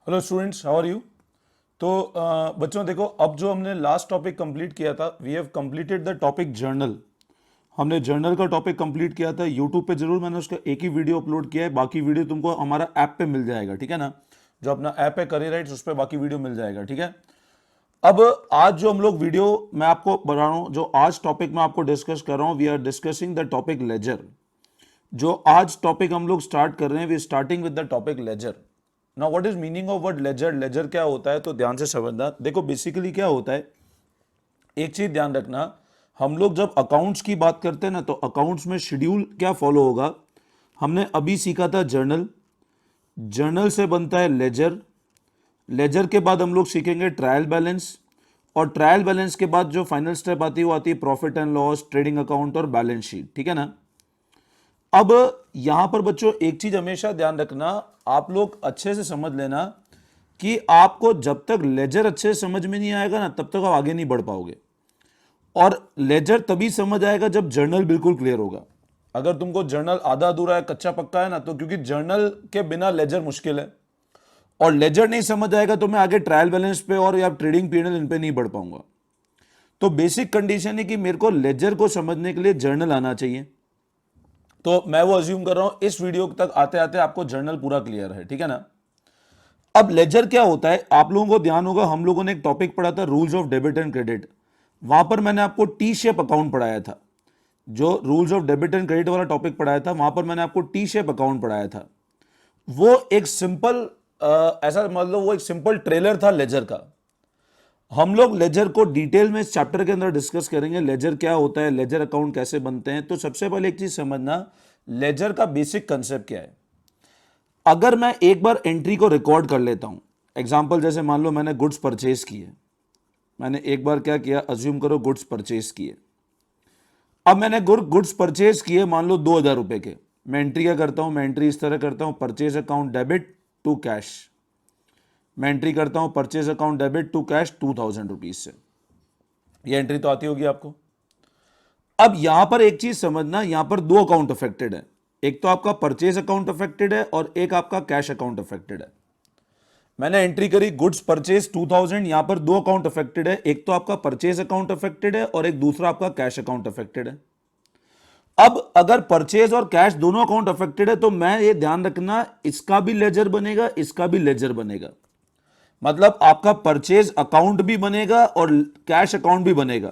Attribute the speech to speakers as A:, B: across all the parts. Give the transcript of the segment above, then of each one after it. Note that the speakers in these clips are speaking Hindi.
A: Hello students, how are you. तो बच्चों देखो, अब जो हमने लास्ट टॉपिक कंप्लीट किया था, we have completed the topic journal. हमने जर्नल का टॉपिक कंप्लीट किया था। यूट्यूब पे जरूर मैंने उसका एक ही वीडियो अपलोड किया है, बाकी वीडियो तुमको हमारा ऐप पे मिल जाएगा, ठीक है ना। जो अपना ऐप है करियर राइट्स, उस पर बाकी वीडियो मिल जाएगा, ठीक है। अब आज जो हम लोग वीडियो मैं आपको बता रहा हूं, जो आज टॉपिक मैं आपको डिस्कस कर रहा हूं, we are discussing the topic laser. जो आज टॉपिक हम लोग स्टार्ट कर रहे हैं, we starting with the topic laser. Now what is meaning of word laser. Laser क्या होता है, तो ध्यान से समझना। देखो बेसिकली क्या होता है, एक चीज ध्यान रखना। हम लोग जब अकाउंट्स की बात करते हैं ना, तो अकाउंट्स में शेड्यूल क्या फॉलो होगा। हमने अभी सीखा था जर्नल। जर्नल से बनता है लेजर। लेजर के बाद हम लोग सीखेंगे ट्रायल बैलेंस। और ट्रायल बैलेंस के बाद जो फाइनल स्टेप आती है वो आती है profit and loss, trading account और बैलेंस शीट, ठीक है ना। अब यहां पर बच्चों एक चीज हमेशा ध्यान रखना, आप लोग अच्छे से समझ लेना कि आपको जब तक लेजर अच्छे से समझ में नहीं आएगा ना, तब तक आप आगे नहीं बढ़ पाओगे। और लेजर तभी समझ आएगा जब जर्नल बिल्कुल क्लियर होगा। अगर तुमको जर्नल आधा अधूरा है, कच्चा पक्का है ना, तो क्योंकि जर्नल के बिना लेजर मुश्किल है। और लेजर नहीं समझ आएगा तो मैं आगे ट्रायल बैलेंस पे और या ट्रेडिंग पीएनएल इन पे नहीं बढ़ पाऊंगा। तो बेसिक कंडीशन है कि मेरे को लेजर को समझने के लिए जर्नल आना चाहिए। तो मैं वो अज्यूम कर रहा हूं इस वीडियो तक आते आते आपको जर्नल पूरा क्लियर है, ठीक है ना। अब लेजर क्या होता है, आप लोगों को ध्यान होगा, हम लोगों ने एक टॉपिक पढ़ा था rules of debit and credit. वहां पर मैंने आपको टी शेप अकाउंट पढ़ाया था। जो rules of debit and credit वाला टॉपिक पढ़ाया था, वहां पर मैंने आपको टी शेप अकाउंट पढ़ाया था। वो एक सिंपल ऐसा मतलब वो एक सिंपल ट्रेलर था लेजर का। हम लोग लेजर को डिटेल में इस चैप्टर के अंदर डिस्कस करेंगे। लेजर क्या होता है, लेजर अकाउंट कैसे बनते हैं। तो सबसे पहले एक चीज समझना, लेजर का बेसिक कंसेप्ट क्या है। अगर मैं एक बार एंट्री को रिकॉर्ड कर लेता हूं, एग्जांपल जैसे मान लो मैंने गुड्स परचेज किए। मैंने एक बार क्या किया, अज्यूम करो गुड्स परचेज किए। अब मैंने गुड्स परचेज किए मान लो 2,000 रुपए के। मैं एंट्री क्या करता हूं, मैं एंट्री इस तरह करता हूं, purchase account debit to cash. मैं एंट्री करता हूं purchase account debit to cash 2,000 rupees से। ये एंट्री तो आती होगी आपको। अब यहां पर एक चीज समझना, यहां पर दो अकाउंट अफेक्टेड है। एक तो आपका परचेज अकाउंट अफेक्टेड है और एक आपका कैश अकाउंट अफेक्टेड है। मैंने एंट्री करी गुड्स परचेज 2,000, यहां पर दो अकाउंट अफेक्टेड है। एक तो आपका परचेज अकाउंट अफेक्टेड है और एक दूसरा आपका कैश अकाउंट अफेक्टेड है। अब अगर परचेज और कैश दोनों अकाउंट अफेक्टेड है, तो मैं ये ध्यान रखना, इसका भी लेजर बनेगा, इसका भी लेजर बनेगा। मतलब आपका परचेज अकाउंट भी बनेगा और कैश अकाउंट भी बनेगा।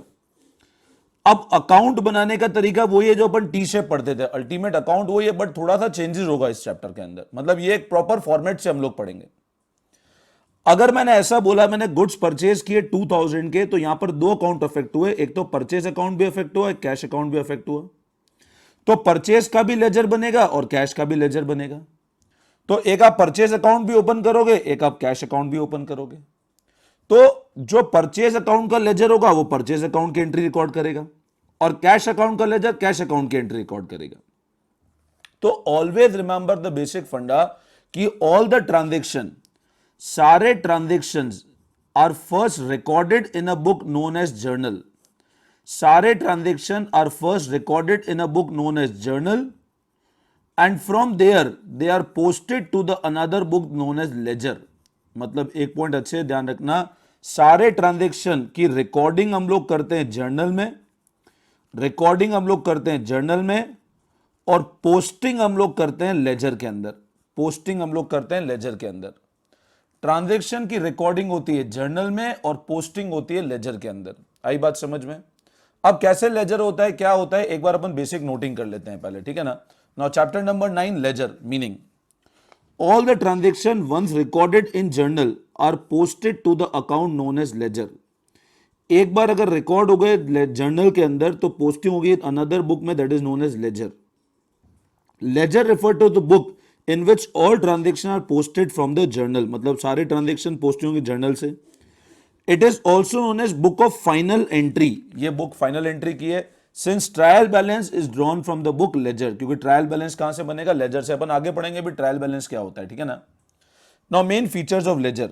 A: अब अकाउंट बनाने का तरीका वही है जो अपन टी शेप पढ़ते थे, अल्टीमेट अकाउंट वही है, बट थोड़ा सा चेंजेस होगा इस चैप्टर के अंदर। मतलब ये एक प्रॉपर फॉर्मेट से हम लोग पढ़ेंगे। अगर मैंने ऐसा बोला मैंने गुड्स परचेज किए 2,000 के, तो यहां पर दो अकाउंट अफेक्ट हुए, एक तो परचेज अकाउंट भी अफेक्ट हुआ, एक कैश अकाउंट भी अफेक्ट हुआ। तो परचेज का भी लेजर बनेगा और कैश का भी लेजर बनेगा। तो एक आप परचेज अकाउंट भी ओपन करोगे, एक आप कैश अकाउंट भी ओपन करोगे। तो जो परचेज अकाउंट का लेजर होगा वो परचेज अकाउंट की एंट्री रिकॉर्ड करेगा, और कैश अकाउंट का लेजर कैश अकाउंट की एंट्री रिकॉर्ड करेगा। तो always remember the basic funda कि ऑल द ट्रांजेक्शन, सारे transactions are first recorded in a book known as journal. सारे transaction are first recorded in a book known as journal, and from there they are posted to the another book known as ledger. मतलब एक पॉइंट अच्छे ध्यान रखना, सारे ट्रांजेक्शन की रिकॉर्डिंग हम लोग करते हैं जर्नल में, रिकॉर्डिंग हम लोग करते हैं जर्नल में, और पोस्टिंग हम लोग करते हैं लेजर के अंदर। पोस्टिंग हम लोग करते हैं लेजर के अंदर। ट्रांजैक्शन की रिकॉर्डिंग होती है जर्नल में और पोस्टिंग होती है लेजर के अंदर। आई बात समझ में। अब कैसे लेजर होता है, क्या होता है, एक बार अपन बेसिक नोटिंग कर लेते हैं पहले, ठीक है ना। Now chapter number 9 ledger meaning, all the transaction once recorded in journal are posted to the account known as ledger। एक बार अगर रिकॉर्ड हो गए जर्नल के अंदर तो पोस्टिंग होगी अनदर बुक में, that is known as ledger. Ledger refer to the book in which all transaction are posted from the journal. मतलब सारे ट्रांजेक्शन पोस्टिंग होंगे जर्नल से। It is also known as book of final entry. ये बुक फाइनल एंट्री की है। Since trial balance is drawn from the book ledger, क्योंकि ट्रायल बैलेंस कहां से बनेगा, लेजर से। अपन आगे पढ़ेंगे भी ट्रायल बैलेंस क्या होता है, ठीक है ना। Now main features of ledger,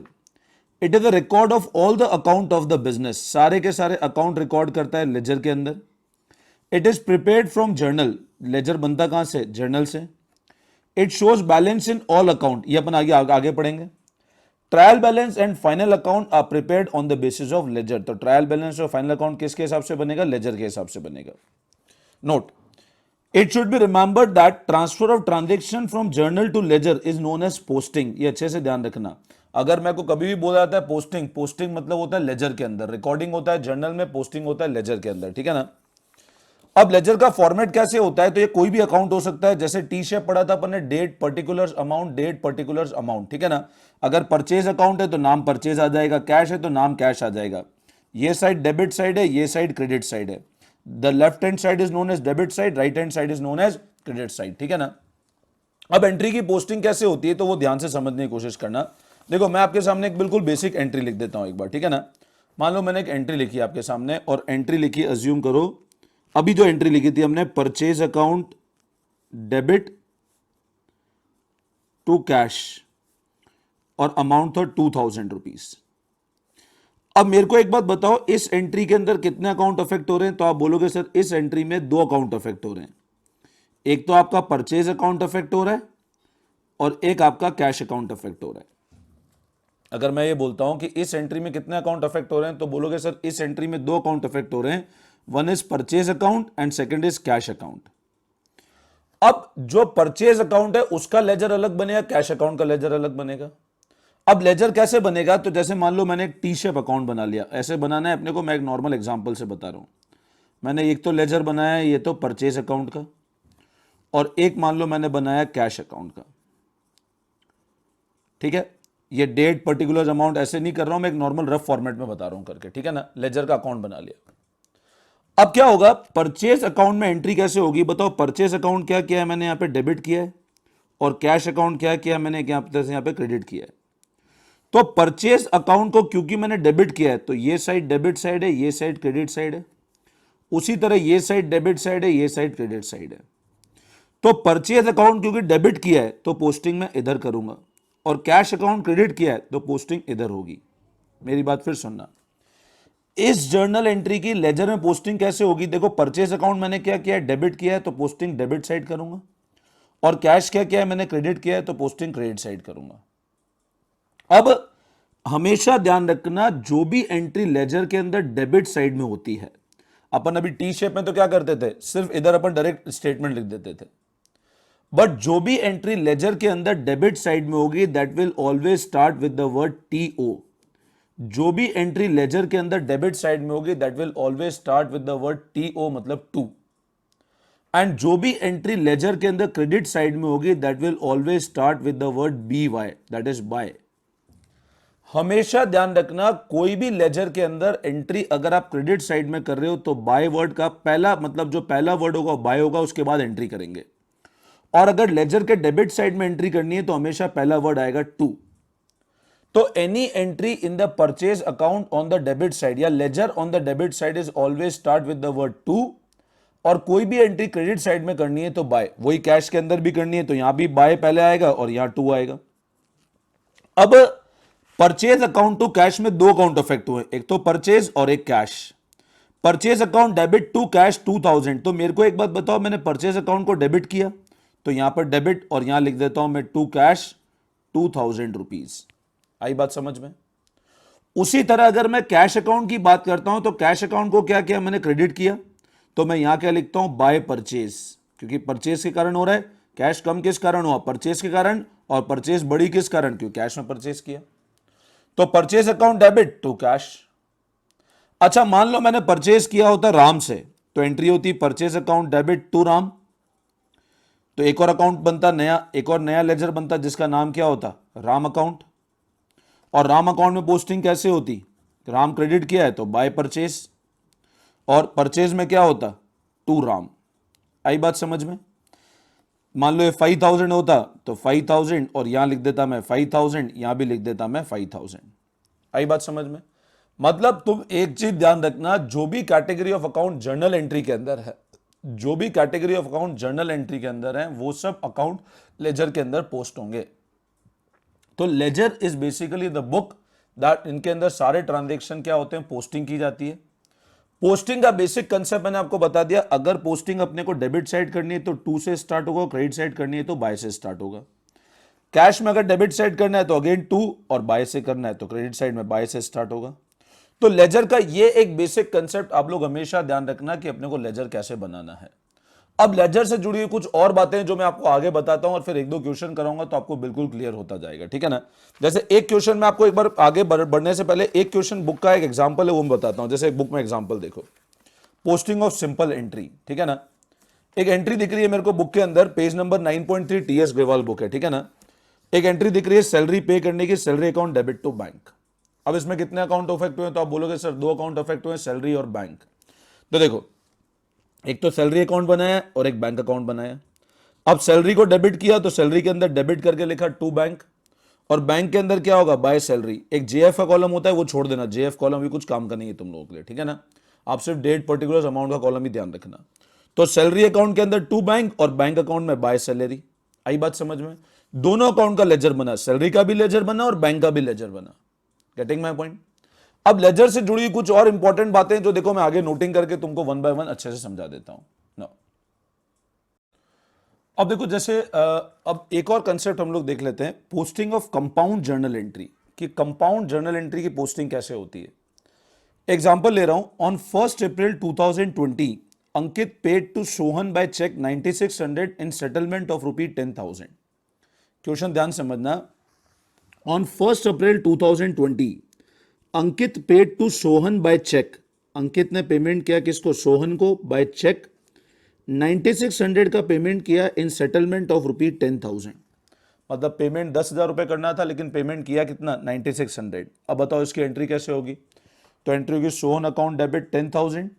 A: it is the record of all the account of the business. सारे के सारे अकाउंट रिकॉर्ड करता है लेजर के अंदर। It is prepared from journal, ledger बनता कहां से, जर्नल से। It shows balance in all account, ये अपन आगे आगे पढ़ेंगे। Trial balance and final account are prepared on the basis of ledger. तो ट्रायल बैलेंस और फाइनल अकाउंट किसके हिसाब से बनेगा? लेजर के हिसाब से बनेगा। Note, it should be remembered that transfer of transaction from journal to ledger is known as posting. ये अच्छे से ध्यान रखना। अगर मैं को कभी भी बोला जाता है पोस्टिंग, पोस्टिंग मतलब होता है लेजर के अंदर, रिकॉर्डिंग होता है जर्नल में, पोस्टिंग होता है लेजर के अंदर, ठीक है ना। अब लेजर का फॉर्मेट कैसे होता है? तो ये कोई भी अकाउंट हो सकता है, जैसे टी शेप पढ़ा था अपन ने, date particulars amount, date particulars amount, ठीक है ना। अगर परचेज अकाउंट है तो नाम परचेज आ जाएगा, कैश है तो नाम कैश आ जाएगा। ये साइड डेबिट साइड है, ये साइड क्रेडिट साइड है। The left hand side is known as debit side, right hand side is known as credit side, ठीक है ना। अब एंट्री की पोस्टिंग कैसे होती है तो वो ध्यान से समझने की कोशिश करना। देखो मैं आपके सामने एक बिल्कुल बेसिक एंट्री लिख देता हूं एक बार, ठीक है ना। मान लो मैंने एक एंट्री लिखी आपके सामने, और एंट्री लिखी, अज्यूम करो अभी जो एंट्री लिखी थी हमने, purchase account debit to cash, और अमाउंट था 2000 रुपीज। अब मेरे को एक बात बताओ, इस एंट्री के अंदर कितने अकाउंट अफेक्ट हो रहे हैं? तो आप बोलोगे सर इस एंट्री में 2 अकाउंट अफेक्ट हो रहे हैं। एक तो आपका परचेज अकाउंट अफेक्ट हो रहा है और एक आपका कैश अकाउंट अफेक्ट हो रहा है। अगर मैं ये बोलता हूं कि इस एंट्री में कितने अकाउंट अफेक्ट हो रहे हैं, तो बोलोगे सर इस एंट्री में 2 अकाउंट अफेक्ट हो रहे हैं, one is purchase account and second is cash account. अब जो परचेज अकाउंट है उसका लेजर अलग बनेगा, कैश अकाउंट का लेजर अलग बनेगा। अब लेजर कैसे बनेगा? तो जैसे मान लो मैंने एक टी शेप अकाउंट बना लिया, ऐसे बनाना है अपने को, मैं एक नॉर्मल एग्जांपल से बता रहा हूं। मैंने एक तो लेजर बनाया है, ये तो परचेज अकाउंट का, और एक मान लो मैंने बनाया कैश अकाउंट का, ठीक है। ये डेट पर्टिकुलर अमाउंट ऐसे नहीं कर रहा हूं मैं, एक नॉर्मल रफ फॉर्मेट में बता रहा हूं करके, ठीक है ना। लेजर का अकाउंट बना लिया। अब क्या होगा, परचेज अकाउंट में एंट्री कैसे होगी? बताओ, परचेज अकाउंट क्या किया है मैंने यहां पे? डेबिट किया है। और कैश अकाउंट क्या किया मैंने? यहां पे क्रेडिट किया है। तो परचेज अकाउंट को क्योंकि मैंने डेबिट किया है, तो ये साइड डेबिट साइड है, ये साइड क्रेडिट साइड है। उसी तरह ये साइड डेबिट साइड है, ये साइड क्रेडिट साइड है। तो परचेज अकाउंट क्योंकि डेबिट किया है तो पोस्टिंग में इधर करूंगा, और कैश अकाउंट क्रेडिट किया है तो पोस्टिंग इधर होगी। मेरी बात फिर सुनना, इस जर्नल एंट्री की लेजर में पोस्टिंग कैसे होगी? देखो, परचेज अकाउंट मैंने क्या किया है? डेबिट किया है, तो पोस्टिंग डेबिट साइड करूंगा। और कैश क्या किया है मैंने? क्रेडिट किया है, तो पोस्टिंग क्रेडिट साइड करूंगा। अब हमेशा ध्यान रखना, जो भी एंट्री लेजर के अंदर डेबिट साइड में होती है, अपन अभी टी शेप में तो क्या करते थे, सिर्फ इधर अपन डायरेक्ट स्टेटमेंट लिख देते थे। बट जो भी एंट्री लेजर के अंदर डेबिट साइड में होगी, that will always start with the word T O. जो भी एंट्री लेजर के अंदर डेबिट साइड में होगी, that will always start with the word T O, मतलब टू। एंड जो भी एंट्री लेजर के अंदर क्रेडिट साइड में होगी, that will always start with the word B Y, that is by. हमेशा ध्यान रखना, कोई भी लेजर के अंदर एंट्री अगर आप क्रेडिट साइड में कर रहे हो तो बाय वर्ड का पहला मतलब जो पहला वर्ड होगा बाय होगा, उसके बाद एंट्री करेंगे। और अगर लेजर के डेबिट साइड में एंट्री करनी है तो हमेशा पहला वर्ड आएगा टू। तो any entry in the purchase account on the debit side या ledger on the debit side is always start with the word to. और कोई भी एंट्री क्रेडिट साइड में करनी है तो बाय, वही कैश के अंदर भी करनी है तो यहां भी बाय पहले आएगा और यहां टू आएगा। अब परचेज अकाउंट टू कैश में 2 अकाउंट अफेक्ट हुए, एक तो परचेज और एक cash. Purchase account debit to cash 2000। तो मेरे को एक बात बताओ, मैंने परचेज अकाउंट को डेबिट किया तो यहां पर डेबिट, और यहां लिख देता हूं मैं टू कैश 2000 रुपीज। आई बात समझ में? उसी तरह अगर मैं कैश अकाउंट की बात करता हूं तो कैश अकाउंट को क्या किया मैंने? क्रेडिट किया। तो मैं यहां क्या लिखता हूं? बाय परचेज, क्योंकि परचेज के कारण हो रहा है। कैश कम किस कारण हुआ? परचेज के कारण। और परचेज बड़ी किस कारण? क्योंकि कैश में परचेज किया। तो purchase account debit to cash. अच्छा, मान लो मैंने परचेज किया होता राम से, तो एंट्री होती purchase account debit to Ram. तो एक और अकाउंट बनता नया, एक और नया लेजर बनता जिसका नाम क्या होता? राम अकाउंट। और राम अकाउंट में पोस्टिंग कैसे होती? राम क्रेडिट किया है तो बाय परचेज, और परचेज में क्या होता? टू राम। आई बात समझ में? मान लो ये 5000 होता तो 5000, और यहां लिख देता मैं 5000, यहां भी लिख देता मैं 5000। आई बात समझ में? मतलब तुम एक चीज ध्यान रखना, जो भी category of account journal entry के अंदर है, जो भी category of account journal entry के अंदर है, वो सब अकाउंट लेजर के अंदर पोस्ट होंगे। तो ledger is basically the book that, इनके अंदर सारे ट्रांजेक्शन क्या होते हैं? पोस्टिंग की जाती है। पोस्टिंग का बेसिक कंसेप्ट मैंने आपको बता दिया। अगर पोस्टिंग अपने को डेबिट साइड करनी है तो टू से स्टार्ट होगा, क्रेडिट साइड करनी है तो बाय से स्टार्ट होगा। कैश में अगर डेबिट साइड करना है तो अगेन टू, और बाय से करना है तो क्रेडिट साइड में बाय से स्टार्ट होगा। तो लेजर का ये एक बेसिक कंसेप्ट आप लोग हमेशा ध्यान रखना कि अपने को लेजर कैसे बनाना है। अब लेजर से जुड़ी हुई कुछ और बातें जो मैं आपको आगे बताता हूं और फिर एक दो क्वेश्चन कराऊंगा तो आपको बिल्कुल क्लियर होता जाएगा, ठीक है ना। जैसे एक क्वेश्चन में आपको एक बार आगे बढ़ने से पहले एक क्वेश्चन बुक का एक एग्जांपल है वो मैं बताता हूं। जैसे एक बुक में एग्जांपल देखो, पोस्टिंग ऑफ सिंपल एंट्री, ठीक है ना। एक एंट्री दिख रही है मेरे को बुक के अंदर, page number 9.3 TS Grewal book है, ठीक है ना। एक एंट्री दिख रही है सैलरी पे करने की, salary account debit to bank. अब इसमें कितने अकाउंट अफेक्ट हुए, तो आप बोलोगे सर दो अकाउंट अफेक्ट हुए, सैलरी और बैंक। तो देखो, एक तो सैलरी अकाउंट बनाया और एक बैंक अकाउंट बनाया। अब सैलरी को डेबिट किया तो सैलरी के अंदर डेबिट करके लिखा टू बैंक, और बैंक के अंदर क्या होगा, बाय सैलरी। एक जेएफ का कॉलम होता है वो छोड़ देना, जेएफ कॉलम भी कुछ काम का नहीं है तुम लोगों के लिए, ठीक है ना। आप सिर्फ डेट पर्टिकुलर अमाउंट का कॉलम ही ध्यान रखना। तो सैलरी अकाउंट के अंदर टू बैंक और बैंक अकाउंट में बाय सैलरी। आई बात समझ में, दोनों अकाउंट का लेजर बना, सैलरी का भी लेजर बना और बैंक का भी लेजर बना। Getting my point. अब लेजर से जुड़ी कुछ और इंपॉर्टेंट बातें जो देखो मैं आगे नोटिंग करके तुमको वन बाय वन अच्छे से समझा देता हूं ना। अब देखो जैसे अब एक और कंसेप्ट हम लोग देख लेते हैं, posting of compound journal entry, कि कंपाउंड जर्नल एंट्री की पोस्टिंग कैसे होती है। एग्जांपल ले रहा हूं, on 1 April 2020 Ankit paid to Sohan by cheque 9600 in settlement of ₹10,000। Question ध्यान समझना, on 1 April 2020 Ankit paid to Sohan by cheque, Ankit ने पेमेंट किया किसको, सोहन को, बाय चेक 9600 का पेमेंट किया इन सेटलमेंट ऑफ ₹10,000। मतलब पेमेंट 10,000 रुपए करना था लेकिन पेमेंट किया कितना, 9600। अब बताओ इसकी एंट्री कैसे होगी। तो एंट्री होगी Sohan account debit 10,000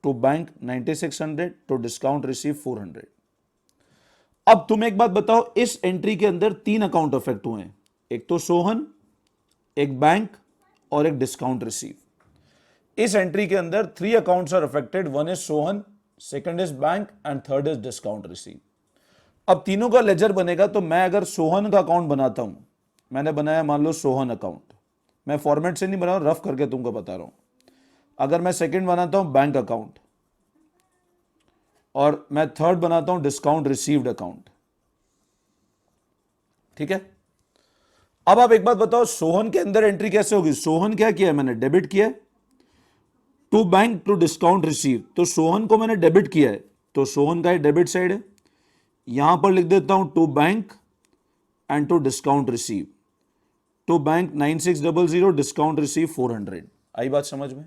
A: to bank 9600 to discount receive 400। अब तुम एक बात बताओ, इस एंट्री के अंदर तीन अकाउंट अफेक्ट हुए हैं, एक तो सोहन, एक बैंक और एक डिस्काउंट रिसीव। इस एंट्री के अंदर 3 accounts are affected, one is Sohan, second is bank and third is discount receive. अब तीनों का लेजर बनेगा, तो मैं अगर सोहन का अकाउंट बनाता हूं, मैंने बनाया मान लो सोहन अकाउंट, मैं फॉर्मेट से नहीं बना रहा, रफ करके तुमको बता रहा हूं। अगर मैं सेकंड बनाता हूं बैंक अकाउंट, और मैं थर्ड बनाता हूं डिस्काउंट रिसीव्ड अकाउंट, ठीक है। अब आप एक बात बताओ, सोहन के अंदर एंट्री कैसे होगी। सोहन क्या किया है मैंने, डेबिट किया to bank to discount receive. तो सोहन को मैंने डेबिट किया है तो सोहन का डेबिट साइड है, यहां पर लिख देता हूं to bank and to discount receive. To bank 9600, discount receive 400। आई बात समझ में।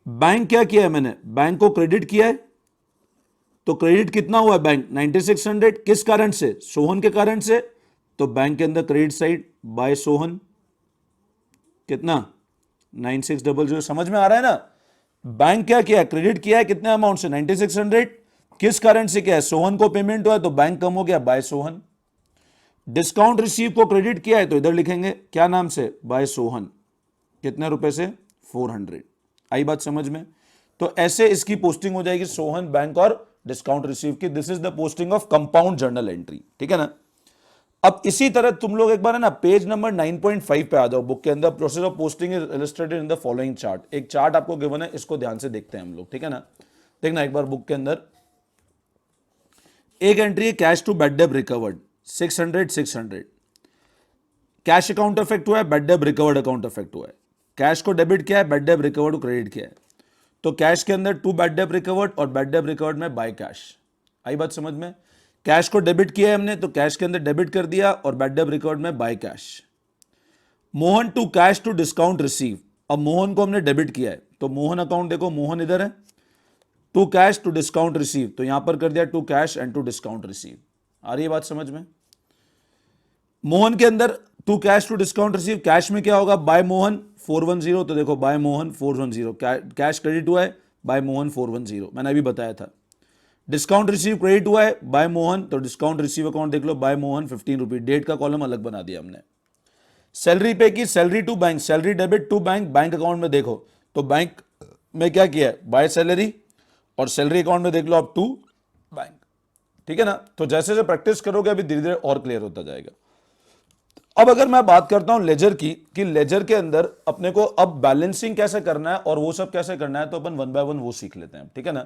A: बैंक क्या किया है मैंने, बैंक को क्रेडिट किया है, तो क्रेडिट कितना हुआ है बैंक 9600, किस कारण से, सोहन के कारण से। तो बैंक के अंदर क्रेडिट साइड बाय सोहन कितना 9600। समझ में आ रहा है ना। बैंक क्या किया, क्रेडिट किया है कितने अमाउंट से 9600, किस कारण से किया है, सोहन को पेमेंट हुआ है तो बैंक कम हो गया बाय सोहन। डिस्काउंट रिसीव को क्रेडिट किया है तो इधर लिखेंगे क्या नाम से, बाय सोहन, कितने रुपए से 400। आई बात समझ में। तो ऐसे इसकी पोस्टिंग हो जाएगी सोहन, बैंक और डिस्काउंट रिसीव की। This is the posting of compound journal entry, ठीक है ना। अब इसी तरह तुम लोग एक बार है ना पेज नंबर 9.5 पे आ जाओ बुक के अंदर। Process of posting is illustrated in the following chart. एक चार्ट आपको गिवन है, इसको ध्यान से देखते हैं हम लोग, ठीक है ना। देखना एक बार बुक के अंदर एक एंट्री है, cash to bad debt recovered 600। Cash account affect हुआ है, bad debt recovered account affect हुआ है। कैश को डेबिट किया है, बैड डेब रिकवर्ड को क्रेडिट किया है। तो कैश के अंदर टू बैड डेब रिकवर्ड और बैड डेब रिकवर्ड में बाय कैश। आई बात समझ में। कैश को डेबिट किया है हमने तो कैश के अंदर डेबिट कर दिया और बैड डेब रिकवर्ड में by cash. Mohan to cash to discount receive. अब मोहन को हमने डेबिट किया है तो मोहन अकाउंट देखो, मोहन इधर है, to cash to discount receive, तो यहां पर कर दिया to cash and to discount receive. आ रही है बात समझ में। मोहन के अंदर to cash to discount receive, cash में क्या होगा, बाय मोहन 410, तो देखो बाय मोहन 410, कैश क्रेडिट हुआ है, बाय मोहन 410, मैंने अभी बताया था। डिस्काउंट रिसीव क्रेडिट हुआ है बाय मोहन, तो डिस्काउंट रिसीव अकाउंट देख लो, बाय मोहन 15 रुपये, डेट का कॉलम अलग बना दिया हमने। सैलरी पे की, salary to bank, salary debit to bank, bank account में देखो तो बैंक में क्या किया है, बाय सैलरी, और सैलरी अकाउंट में देख लो आप टू बैंक, ठीक है ना। तो जैसे जैसे प्रैक्टिस करोगे अभी धीरे धीरे और क्लियर होता जाएगा। अब अगर मैं बात करता हूं लेजर की, कि लेजर के अंदर अपने को अब बैलेंसिंग कैसे करना है और वो सब कैसे करना है, तो अपन वन बाय वन वो सीख लेते हैं, ठीक है ना।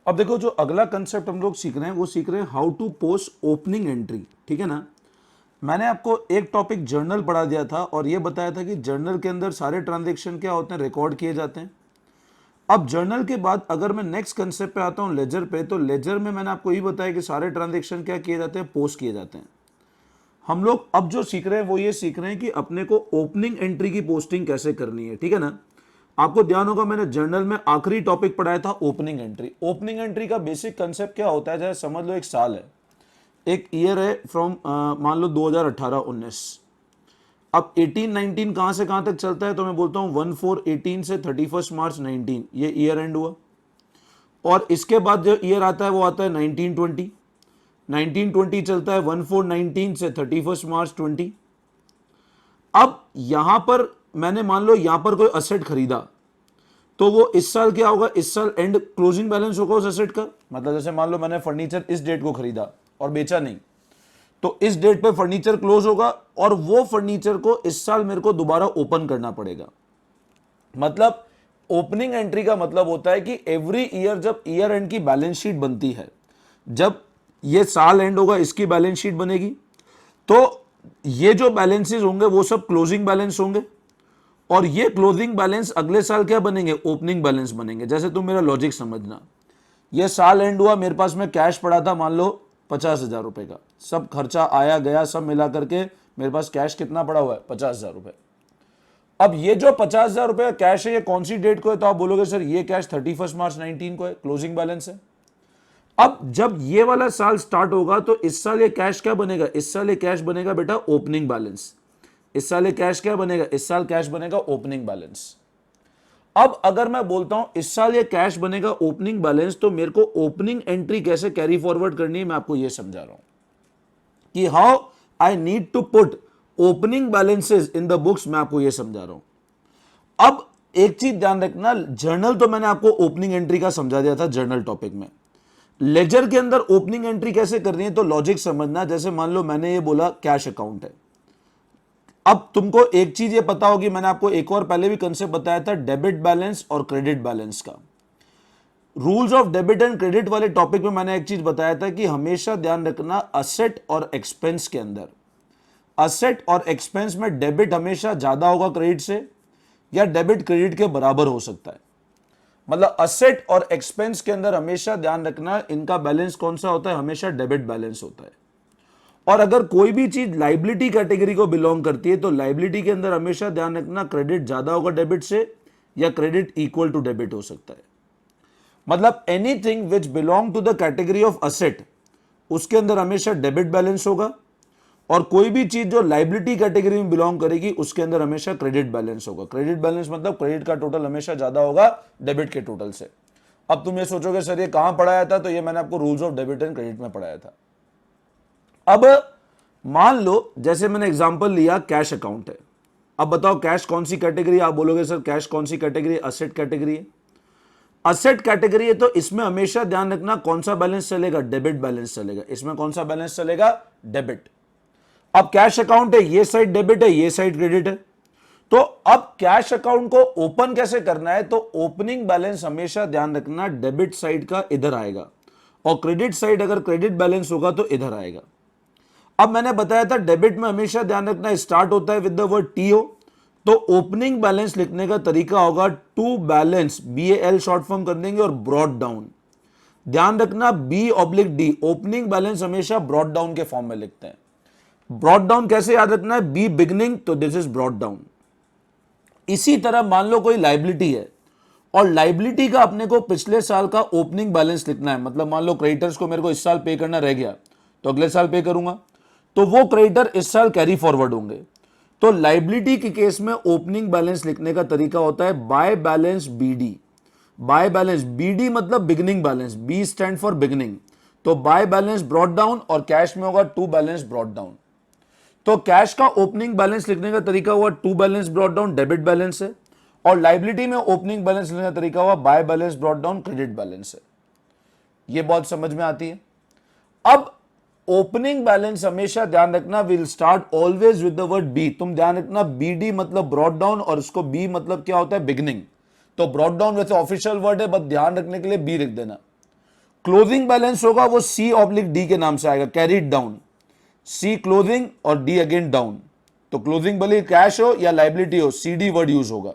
A: अब देखो जो अगला कंसेप्ट हम लोग सीख रहे हैं वो सीख रहे हैं how to post opening entry, ठीक है ना। मैंने आपको एक टॉपिक जर्नल पढ़ा दिया था और ये बताया था कि जर्नल के अंदर सारे ट्रांजैक्शन क्या होते हैं, रिकॉर्ड किए जाते हैं। अब जर्नल के बाद अगर मैं नेक्स्ट कंसेप्ट पे आता हूँ लेजर पे, तो लेजर में मैंने आपको ये बताया कि सारे ट्रांजैक्शन क्या किए जाते हैं, पोस्ट किए जाते हैं। हम लोग अब जो सीख रहे हैं वो ये सीख रहे हैं कि अपने को ओपनिंग एंट्री की पोस्टिंग कैसे करनी है, ठीक है ना। आपको ध्यान होगा मैंने जर्नल में आखिरी टॉपिक पढ़ाया था ओपनिंग एंट्री। ओपनिंग एंट्री का बेसिक कंसेप्ट क्या होता है, जैसे समझ लो एक साल है, एक ईयर है फ्रॉम मान लो 2018-19। अब 18-19 कहां से कहां तक चलता है, तो मैं बोलता हूं 1/4/18 से 31 मार्च 19, ये ईयर एंड हुआ। और इसके बाद जो ईयर आता है वो आता है 1920। 1920 चलता है 1/4/19 से 31 मार्च 20। अब यहां पर मैंने मान लो यहां पर कोई असेट खरीदा, तो वो इस साल क्या होगा, इस साल एंड क्लोजिंग बैलेंस होगा उस असेट का। मतलब जैसे मान लो मैंने फर्नीचर इस डेट को खरीदा और बेचा नहीं, तो इस डेट पे फर्नीचर क्लोज होगा और वो फर्नीचर को इस साल मेरे को दोबारा ओपन करना पड़ेगा। मतलब ओपनिंग एंट्री का मतलब होता है कि एवरी ईयर जब ईयर एंड की बैलेंस शीट बनती है, जब ये साल एंड होगा इसकी बैलेंस शीट बनेगी, तो ये जो बैलेंसेस होंगे वो सब क्लोजिंग बैलेंस होंगे और ये क्लोजिंग बैलेंस अगले साल क्या बनेंगे, ओपनिंग बैलेंस बनेंगे। जैसे तुम मेरा लॉजिक समझना, ये साल एंड हुआ, मेरे पास में कैश पड़ा था मान लो 50,000 रुपए का, सब खर्चा आया गया सब मिला करके मेरे पास कैश कितना पड़ा हुआ है, 50,000 रुपए। अब ये जो 50,000 रुपए का कैश है ये कौन सी डेट को है, तो आप बोलोगे सर ये कैश 31 मार्च 19 को है, क्लोजिंग बैलेंस है। अब जब ये वाला साल स्टार्ट होगा तो इस साल ये कैश क्या बनेगा, इस साल ये कैश बनेगा बेटा ओपनिंग बैलेंस। इस साल ये कैश क्या बनेगा, इस साल कैश बनेगा ओपनिंग बैलेंस। अब अगर मैं बोलता हूं इस साल ये कैश बनेगा ओपनिंग बैलेंस, तो मेरे को ओपनिंग एंट्री कैसे कैरी फॉरवर्ड करनी है मैं आपको ये समझा रहा हूं कि how I need to put opening balances in the books, मैं आपको ये समझा रहा हूं। अब एक चीज ध्यान रखना, जर्नल तो मैंने आपको ओपनिंग एंट्री का समझा दिया था जर्नल टॉपिक में। लेजर के अंदर ओपनिंग एंट्री कैसे करनी है, तो लॉजिक समझना। जैसे मान लो मैंने ये बोला कैश अकाउंट है, अब तुमको एक चीज ये पता होगी, मैंने आपको एक और पहले भी कंसेप्ट बताया था डेबिट बैलेंस और क्रेडिट बैलेंस का। Rules of debit and credit वाले टॉपिक में मैंने एक चीज बताया था कि हमेशा ध्यान रखना असेट और एक्सपेंस के अंदर, असेट और एक्सपेंस में डेबिट हमेशा ज्यादा होगा क्रेडिट से, या डेबिट क्रेडिट के बराबर हो सकता है। मतलब असेट और एक्सपेंस के अंदर हमेशा ध्यान रखना इनका बैलेंस कौन सा होता है, हमेशा डेबिट बैलेंस होता है। और अगर कोई भी चीज लाइबिलिटी कैटेगरी को बिलोंग करती है तो लाइबिलिटी के अंदर हमेशा ध्यान रखना क्रेडिट ज्यादा होगा डेबिट से, या क्रेडिट इक्वल टू डेबिट हो सकता है। मतलब anything which belong to the category of asset, उसके अंदर हमेशा डेबिट बैलेंस होगा, और कोई भी चीज जो लाइबिलिटी कैटेगरी में बिलोंग करेगी उसके अंदर हमेशा क्रेडिट बैलेंस होगा। क्रेडिट बैलेंस मतलब क्रेडिट का टोटल हमेशा ज्यादा होगा डेबिट के टोटल से। अब तुम ये सोचोगे सर ये कहां पढ़ाया था, तो ये मैंने आपको rules of debit and credit में पढ़ाया था। अब मान लो जैसे मैंने एग्जांपल लिया कैश अकाउंट है, अब बताओ कैश कौन सी कैटेगरी, आप बोलोगे सर कैश कौन सी कैटेगरी, असेट कैटेगरी है। असेट कैटेगरी है तो इसमें हमेशा ध्यान रखना कौन सा बैलेंस चलेगा, डेबिट बैलेंस चलेगा। इसमें कौन सा बैलेंस चलेगा, डेबिट। अब कैश अकाउंट है, ये साइड डेबिट है, ये साइड क्रेडिट है। तो अब कैश अकाउंट को ओपन कैसे करना है, तो ओपनिंग बैलेंस हमेशा ध्यान रखना डेबिट साइड का इधर आएगा, और क्रेडिट साइड अगर क्रेडिट बैलेंस होगा तो इधर आएगा। अब मैंने बताया था डेबिट में हमेशा ध्यान रखना स्टार्ट होता है विद द वर्ड टीओ, तो ओपनिंग बैलेंस लिखने का तरीका होगा to balance, BAL short form कर देंगे, और ब्रॉड डाउन। ध्यान रखना B/D, ओपनिंग बैलेंस हमेशा ब्रॉड डाउन के फॉर्म में लिखते हैं। ब्रॉड डाउन कैसे याद रखना है, B बिगनिंग, तो दिस इज ब्रॉड डाउन। इसी तरह मान लो कोई लाइबिलिटी है और लाइबिलिटी का अपने को पिछले साल का ओपनिंग बैलेंस लिखना है। मतलब मान लो क्रेडिटर्स को मेरे को इस साल पे करना रह गया तो अगले साल पे करूंगा, तो वो क्रेडिटर इस साल कैरी फॉरवर्ड होंगे। तो लाइबिलिटी के केस में ओपनिंग बैलेंस लिखने का तरीका होता है by balance BD। By balance BD मतलब beginning balance, B stand for beginning, तो बाय बैलेंस ब्रॉड डाउन, और कैश में होगा टू बैलेंस ब्रॉड डाउन। तो कैश का ओपनिंग बैलेंस लिखने का तरीका हुआ to balance brought down, debit balance है, और लाइबिलिटी में ओपनिंग बैलेंस लिखने का तरीका हुआ bye balance brought down, credit balance है। ये बहुत समझ में आती है। अब ओपनिंग बैलेंस हमेशा ध्यान रखना will start always with the word B. तुम ध्यान रखना BD मतलब ब्रॉड डाउन, और इसको B मतलब क्या होता है, बिगिनिंग। तो ब्रॉड डाउन वैसे ऑफिशियल वर्ड है, बस ध्यान रखने के लिए B लिख देना। क्लोजिंग बैलेंस होगा वो C/D के नाम से आएगा, कैरीड डाउन, C क्लोजिंग और D अगेन डाउन। तो क्लोजिंग भले कैश हो या लाइबिलिटी हो, CD वर्ड यूज होगा।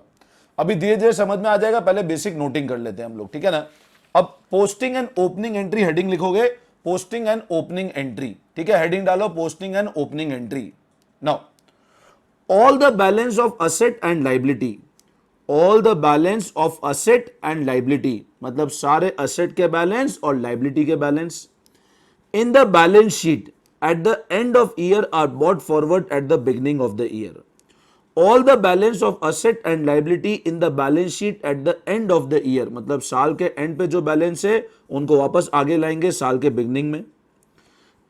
A: अभी धीरे धीरे समझ में आ जाएगा, पहले बेसिक नोटिंग कर लेते हैं हम लोग, ठीक है ना। अब posting and opening entry heading लिखोगे, पोस्टिंग एंड ओपनिंग एंट्री, ठीक है, हेडिंग डालो posting and opening entry. Now all the balance of asset and liability, all the balance of asset and liability मतलब सारे asset के balance और liability के balance in the balance sheet at the end of year are brought forward at the beginning of the year. All the balance of asset and liability in the balance sheet at the end of the year मतलब साल के end पे जो balance है उनको वापस आगे लाएंगे साल के beginning में।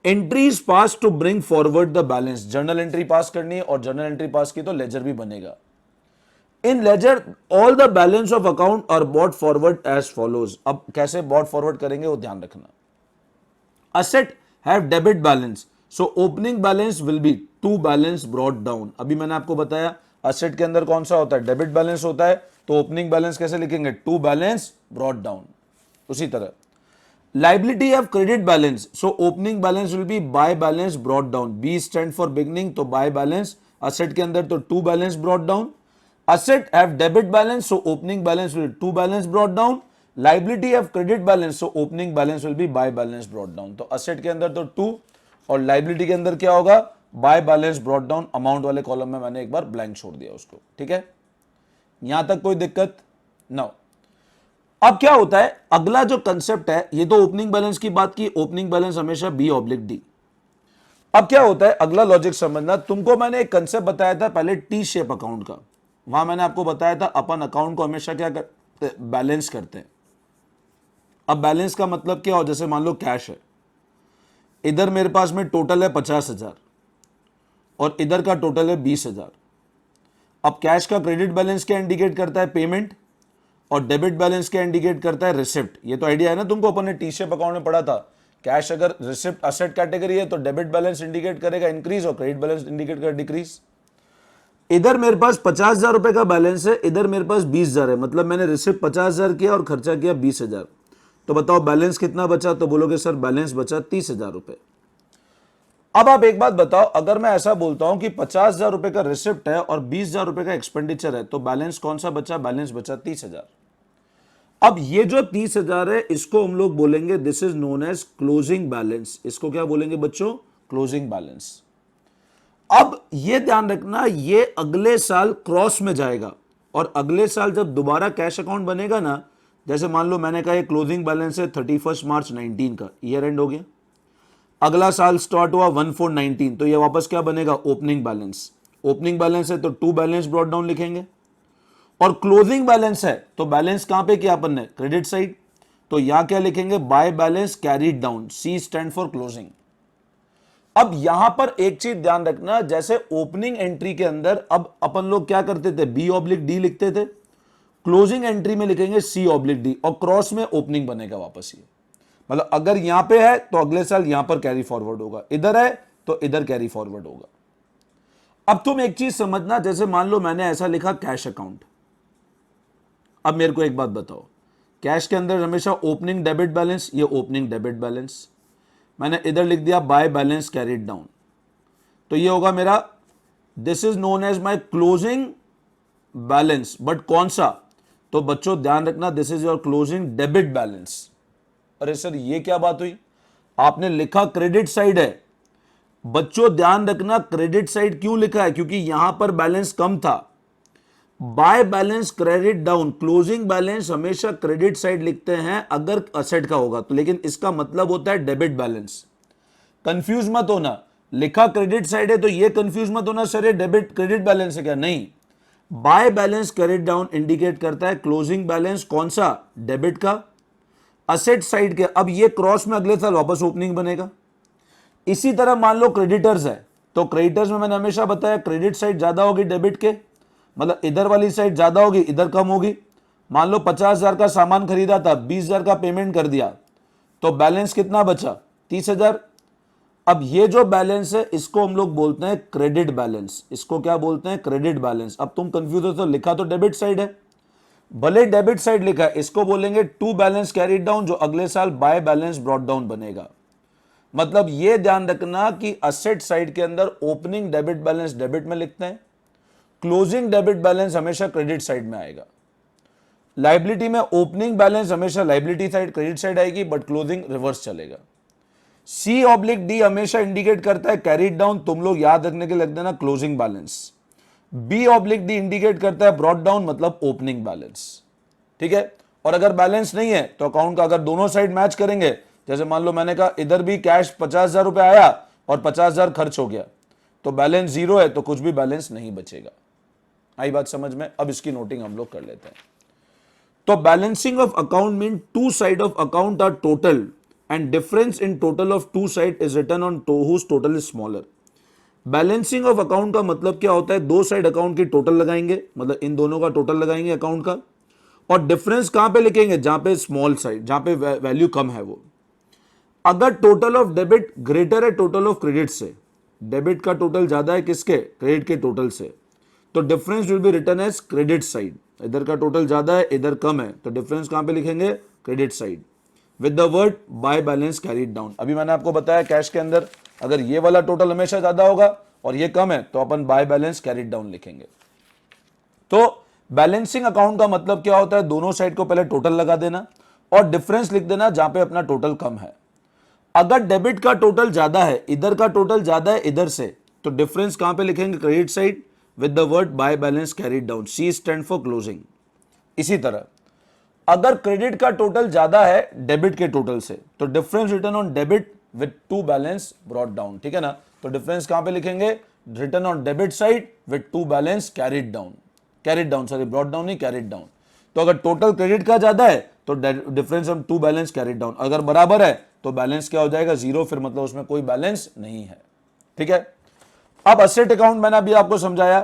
A: Entries pass to bring forward the balance, journal entry pass करनी है और जर्नल एंट्री पास की तो लेजर भी बनेगा। In ledger all the balance of account are brought forward as follows. अब कैसे बॉट फॉरवर्ड करेंगे वो ध्यान रखना। Asset have debit balance, so opening balance will be to balance brought down. अभी मैंने आपको बताया असेट के अंदर कौन सा होता है, डेबिट बैलेंस होता है, तो ओपनिंग बैलेंस कैसे लिखेंगे, टू बैलेंस ब्रॉट डाउन। उसी तरह liability have credit balance, so opening balance will be by balance brought down, B stand for beginning तो by balance, asset के अंदर तो two balance brought down, asset have debit balance so opening balance will two balance brought down, liability have credit balance so opening balance will be by balance brought down। तो asset के अंदर तो two और liability के अंदर क्या होगा, by balance brought down। Amount वाले कॉलम में मैंने एक बार ब्लैंक छोड़ दिया उसको, ठीक है, यहां तक कोई दिक्कत ना। अब क्या होता है, अगला जो कंसेप्ट है, ये तो ओपनिंग बैलेंस की बात की, ओपनिंग बैलेंस हमेशा B/D। अब क्या होता है, अगला लॉजिक समझना। तुमको मैंने एक कंसेप्ट बताया था पहले टी शेप अकाउंट का, वहां मैंने आपको बताया था अपन अकाउंट को हमेशा क्या करते, बैलेंस करते हैं। अब बैलेंस का मतलब क्या हो, जैसे मान लो कैश है, इधर मेरे पास में टोटल है 50,000 और इधर का टोटल है 20,000। अब कैश का क्रेडिट बैलेंस क्या इंडिकेट करता है, पेमेंट, और डेबिट बैलेंस क्या इंडिकेट करता है, रिसिप्ट। ये तो आइडिया है ना तुमको, अपन ने टी शेप अकाउंट में पढ़ा था। कैश अगर रिसिप्ट असेट कैटेगरी है तो डेबिट बैलेंस इंडिकेट करेगा इंक्रीज और क्रेडिट बैलेंस इंडिकेट करेगा डिक्रीज। इधर मेरे पास 50,000 रुपए का बैलेंस है, इधर मेरे पास 20,000 है, मतलब मैंने रिसिप्ट 50,000 किया और खर्चा किया 20,000। तो बताओ बैलेंस कितना बचा, तो बोलोगे सर बैलेंस बचा 30,000 रुपए। अब आप एक बात बताओ, अगर मैं ऐसा बोलता हूं कि 50,000 रुपए का रिसिप्ट है और 20,000 रुपए का एक्सपेंडिचर है, तो बैलेंस कौन सा बचा, बैलेंस बचा 30,000। अब ये जो 30,000 है इसको हम लोग बोलेंगे this is known as closing balance. इसको क्या बोलेंगे बच्चों, क्लोजिंग बैलेंस। अब ये ध्यान रखना, ये अगले साल क्रॉस में जाएगा और अगले साल जब दोबारा कैश अकाउंट बनेगा ना, जैसे मान लो मैंने कहा ये क्लोजिंग बैलेंस है 31 मार्च 19 का, ईयर एंड हो गया, अगला साल स्टार्ट हुआ 1/4/19, तो ये वापस क्या बनेगा, ओपनिंग बैलेंस। ओपनिंग बैलेंस है तो टू बैलेंस ब्रॉट डाउन लिखेंगे, और क्लोजिंग बैलेंस है तो बैलेंस कहां पे किया अपन ने, क्रेडिट साइड, तो यहां क्या लिखेंगे, bye balance carried down, C stand for closing. अब यहां पर एक चीज ध्यान रखना, जैसे ओपनिंग एंट्री के अंदर अब अपन लोग क्या करते थे, B/D लिखते थे, क्लोजिंग एंट्री में लिखेंगे C/D और क्रॉस में ओपनिंग बनेगा वापस। ये मतलब अगर यहां पे है तो अगले साल यहां पर कैरी फॉरवर्ड होगा, इधर है तो इधर कैरी फॉरवर्ड होगा। अब तुम एक चीज समझना, जैसे मान लो मैंने ऐसा लिखा कैश अकाउंट। अब मेरे को एक बात बताओ, कैश के अंदर हमेशा ओपनिंग डेबिट बैलेंस, ये ओपनिंग डेबिट बैलेंस, मैंने इधर लिख दिया बाय बैलेंस कैरीड डाउन, तो ये होगा मेरा, this is known as my closing balance. But कौन सा, तो बच्चों ध्यान रखना, this is your closing debit balance. अरे सर ये क्या बात हुई, आपने लिखा क्रेडिट साइड है। बच्चों ध्यान रखना, क्रेडिट साइड क्यों लिखा है, क्योंकि यहां पर बैलेंस कम था। By balance credit down, closing balance हमेशा क्रेडिट साइड लिखते हैं अगर असेट का होगा तो, लेकिन इसका मतलब होता है डेबिट बैलेंस। कंफ्यूज मत होना, लिखा क्रेडिट साइड है तो ये कंफ्यूज मत होना सर ये डेबिट क्रेडिट बैलेंस है क्या, नहीं। By balance credit down indicate करता है क्लोजिंग बैलेंस कौन सा, डेबिट का, असेट साइड के। अब ये क्रॉस में अगले साल वापस ओपनिंग बनेगा। इसी तरह मान लो क्रेडिटर्स है, तो क्रेडिटर्स में मैंने हमेशा बताया क्रेडिट साइड ज्यादा होगी डेबिट के, मतलब इधर वाली साइड ज्यादा होगी इधर कम होगी। मान लो 50,000 का सामान खरीदा था, 20,000 का पेमेंट कर दिया, तो बैलेंस कितना बचा, 30,000। अब ये जो बैलेंस है इसको हम लोग बोलते हैं क्रेडिट बैलेंस। इसको क्या बोलते हैं, क्रेडिट बैलेंस। अब तुम कंफ्यूज हो तो लिखा तो डेबिट साइड है, भले डेबिट साइड लिखा है, इसको बोलेंगे टू बैलेंस कैरीड डाउन, जो अगले साल बाय बैलेंस ब्रॉट डाउन बनेगा। मतलब यह ध्यान रखना कि असेट साइड के अंदर ओपनिंग डेबिट बैलेंस डेबिट में लिखते हैं, क्लोजिंग डेबिट बैलेंस हमेशा क्रेडिट साइड में आएगा। लाइबिलिटी में ओपनिंग बैलेंस हमेशा लाइबिलिटी साइड क्रेडिट साइड आएगी, बट क्लोजिंग रिवर्स चलेगा। सी ऑब्लिक डी हमेशा इंडिकेट करता है कैरीड डाउन, तुम लोग याद रखने के लग देना closing balance. B oblique D indicate करता है ब्रॉट डाउन, मतलब ओपनिंग बैलेंस। ठीक है, और अगर बैलेंस नहीं है तो अकाउंट का अगर दोनों साइड मैच करेंगे, जैसे मान लो मैंने कहा इधर भी कैश 50,000 रुपए आया और 50,000 खर्च हो गया, तो बैलेंस जीरो है, तो कुछ भी बैलेंस नहीं बचेगा। आई बात समझ में? अब इसकी नोटिंग हम लोग कर लेते हैं। तो balancing of account mean two side of account are total and difference in total of two side is written on whose total is smaller. Balancing of account का मतलब क्या होता है? दो साइड अकाउंट की टोटल लगाएंगे, मतलब इन दोनों का टोटल लगाएंगे अकाउंट का, और डिफरेंस कहां पे लिखेंगे? जहां पे स्मॉल साइड, जहां पे वैल्यू कम है वो। अगर टोटल ऑफ डेबिट ग्रेटर है टोटल ऑफ क्रेडिट से, डेबिट का टोटल ज्यादा है किसके? क्रेडिट के टोटल से, तो difference will be written as credit side. इधर का टोटल ज्यादा है, इधर कम है, तो डिफरेंस कहां पे लिखेंगे? Credit side, with the word by balance carried down. अभी मैंने आपको बताया कैश के अंदर अगर ये वाला टोटल हमेशा ज्यादा होगा और ये कम है, तो अपन बाय बैलेंस कैरीड डाउन लिखेंगे। तो बैलेंसिंग अकाउंट का मतलब क्या होता है? दोनों साइड को पहले टोटल लगा देना और डिफरेंस लिख देना जहां पे अपना टोटल कम है। अगर डेबिट का टोटल ज्यादा है, इधर का टोटल ज्यादा है इधर से, तो डिफरेंस कहां पे लिखेंगे? Credit side, with the word by balance carried down. C stand for closing. इसी तरह अगर क्रेडिट का टोटल ज्यादा है डेबिट के टोटल से, तो difference return on debit with to balance brought down. ठीक है ना? तो डिफरेंस कहां पे लिखेंगे? Return on debit side with to balance carried down. Carried down, sorry brought down नहीं, कैरीड डाउन। तो अगर टोटल क्रेडिट का ज्यादा है तो difference on to balance carried down. अगर बराबर है तो बैलेंस क्या हो जाएगा? जीरो, फिर मतलब उसमें कोई बैलेंस नहीं है। ठीक है, अब असेट अकाउंट मैंने अभी आपको समझाया,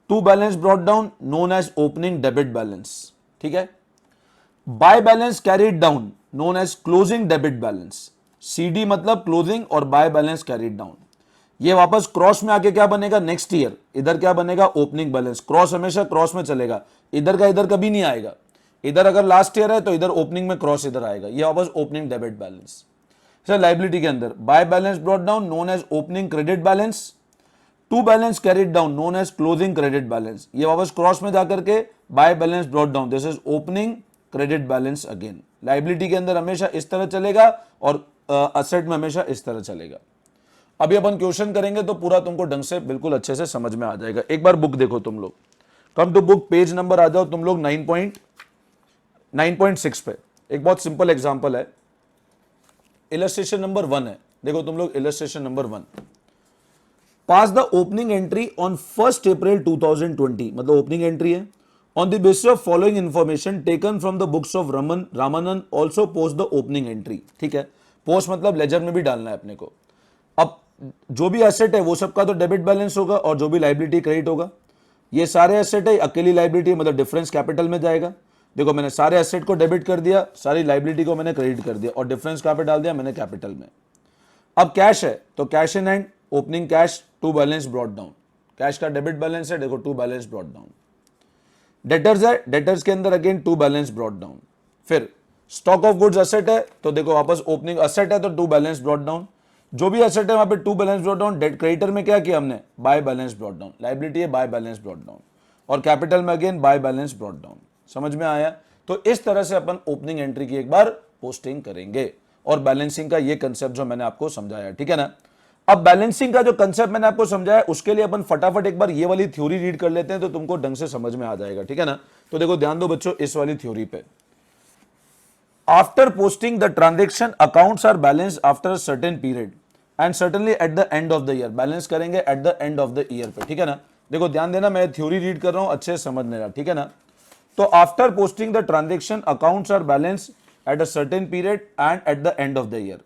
A: to balance brought down known as opening debit balance. ठीक है, by balance carried down known as closing debit balance. CD मतलब क्लोजिंग और बाय बैलेंस कैरीड डाउन। ये वापस क्रॉस में आके क्या बनेगा? नेक्स्ट ईयर इधर क्या बनेगा? Opening balance. क्रॉस हमेशा क्रॉस में चलेगा, इधर का इधर कभी नहीं आएगा। इधर अगर लास्ट ईयर है तो इधर ओपनिंग में क्रॉस इधर आएगा, ये वापस opening debit balance. Sir liability के अंदर by balance brought down known as opening credit balance, to balance carried down known as closing credit balance. ये वापस क्रॉस में जाकर के by balance brought down, this is opening credit balance again. Liability के अंदर हमेशा इस तरह चलेगा और असेट में हमेशा इस तरह चलेगा। अभी अपन क्वेश्चन करेंगे तो पूरा तुमको ढंग से बिल्कुल अच्छे से समझ में आ जाएगा। एक बार बुक देखो तुम लोग, come to book, page number आ जाओ तुम लोग 9.6 पे। एक बहुत सिंपल एग्जांपल है, इलस्ट्रेशन नंबर 1 है। देखो तुम लोग illustration number 1, pass the opening entry on 1 April 2020, मतलब ओपनिंग एंट्री है। On the basis of following information taken from the books of Ramanand also post the opening entry. ठीक है, पोस्ट मतलब लेजर में भी डालना है अपने को। अब जो भी एसेट है वो सबका तो डेबिट बैलेंस होगा और जो भी लाइबिलिटी क्रेडिट होगा। ये सारे एसेट है, अकेली लाइबिलिटी मतलब डिफरेंस कैपिटल में जाएगा। देखो मैंने सारे एसेट को डेबिट कर दिया, सारी लाइबिलिटी को मैंने क्रेडिट कर दिया और डिफरेंस कहां पे डाल दिया? मैंने कैपिटल में। अब कैश है तो cash in hand, opening cash, to balance brought down. Cash का डेबिट बैलेंस है, देखो to balance brought down. Debtors है, डेटर्स के अंदर again to balance brought down. फिर स्टॉक ऑफ गुड्स असेट है तो देखो वापस ओपनिंग असेट है तो टू बैलेंस ब्रॉट डाउन। जो भी एसेट है वहां पे to balance brought down. Debt creditor में क्या किया हमने? By balance brought down. Liability है बाय बैलेंस ब्रॉट डाउन और कैपिटल में again by balance brought down. समझ में आया? तो इस तरह से अपन ओपनिंग एंट्री की एक बार पोस्टिंग करेंगे और बैलेंसिंग का ये कंसेप्ट जो मैंने आपको समझाया, ठीक है ना। अब बैलेंसिंग का जो कंसेप्ट मैंने आपको समझाया उसके लिए अपन फटाफट एक बार ये वाली थ्योरी रीड कर लेते हैं तो तुमको ढंग से समझ में आ जाएगा, ठीक है ना। तो देखो ध्यान दो बच्चों इस वाली थ्योरी पे। After posting the transaction accounts are balance after a certain period and certainly at the end of the year. Balance करेंगे at the end of the year पे, ठीक है ना। देखो ध्यान देना, मैं थ्योरी रीड कर रहा हूं, अच्छे से समझ लेना, ठीक है ना। तो after posting the transaction accounts are balance at a certain period and at the end of the year.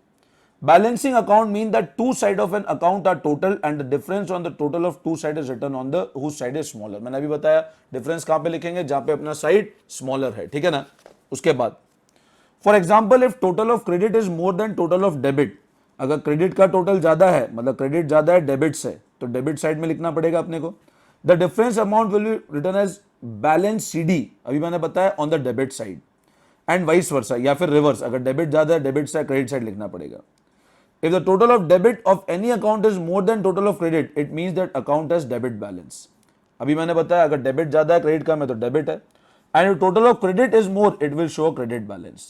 A: Balancing account mean that two side of an account are total and the difference on the total of two side is written on the whose side is smaller। मैंने अभी बताया डिफरेंस कहां पे लिखेंगे? जहां पे अपना साइड स्मॉलर है, ठीक है ना। उसके बाद for example if total of credit is more than total of debit, अगर क्रेडिट का टोटल ज्यादा है मतलब क्रेडिट ज्यादा है डेबिट से, तो डेबिट साइड में लिखना पड़ेगा अपने को। The difference amount will be return as balance CD, अभी मैंने बताया, on the debit side, and vice versa, या फिर रिवर्स, अगर डेबिट ज्यादा है डेबिट साइड क्रेडिट साइड लिखना पड़ेगा. If the total of debit of any account is more than total of credit, it means that account has debit balance. अभी मैंने बताया अगर डेबिट ज्यादा है क्रेडिट कम है तो डेबिट है. And if total of credit is more, it will show credit balance.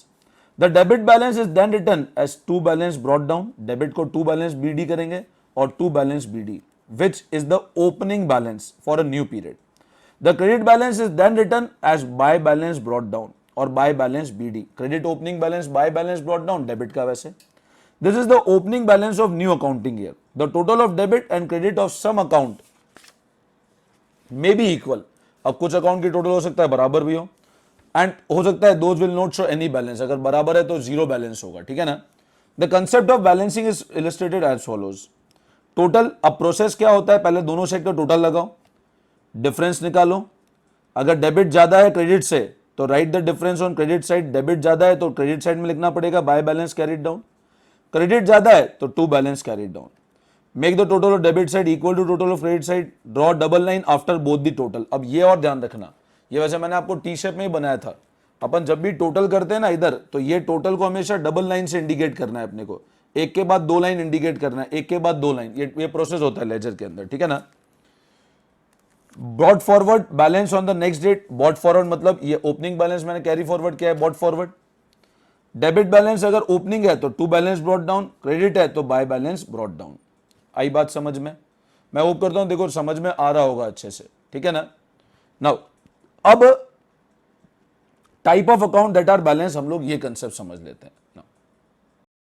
A: The debit balance is then written as to balance brought down. Debit को to balance BD करेंगे और to balance BD, which is the opening balance for a new period. The credit balance is then written as by balance brought down or by balance BD. Credit opening balance by balance brought down, debit का वैसे. This is the opening balance of new accounting year. The total of debit and credit of some account may be equal. अब कुछ अकाउंट की टोटल हो सकता है बराबर भी हो, एंड हो सकता है those will not show any balance. अगर बराबर है तो जीरो बैलेंस होगा, ठीक है ना. The concept of balancing is illustrated as follows. Total, अब प्रोसेस क्या होता है, पहले दोनों साइड का टोटल लगाओ, डिफरेंस निकालो. अगर डेबिट ज्यादा है क्रेडिट से तो write the difference on credit side. Debit ज्यादा है तो क्रेडिट साइड में लिखना पड़ेगा by balance carried down. Credit ज्यादा है तो to balance carried down. Make the total of debit side equal to total of credit side. Draw double line after both the total. अब ये और ध्यान रखना, ये वैसे मैंने आपको टी शेप में ही बनाया था. अपन जब भी टोटल करते हैं ना इधर, तो ये टोटल को हमेशा डबल लाइन से इंडिकेट करना है अपने को. एक के बाद दो लाइन इंडिकेट करना है, एक के बाद दो लाइन. ये प्रोसेस होता है लेजर के अंदर, ठीक है ना. Brought forward balance on the next date. Brought forward मतलब ये ओपनिंग बैलेंस मैंने कैरी फॉरवर्ड किया है, ब्रॉट फॉरवर्ड. डेबिट बैलेंस अगर ओपनिंग है तो to balance brought down, credit है तो बाय बैलेंस ब्रॉट डाउन. आई बात समझ में? मैं होप करता हूं देखो समझ में आ रहा होगा अच्छे से, ठीक है ना. नाउ अब type of account that are balance, हम लोग ये कंसेप्ट समझ लेते हैं.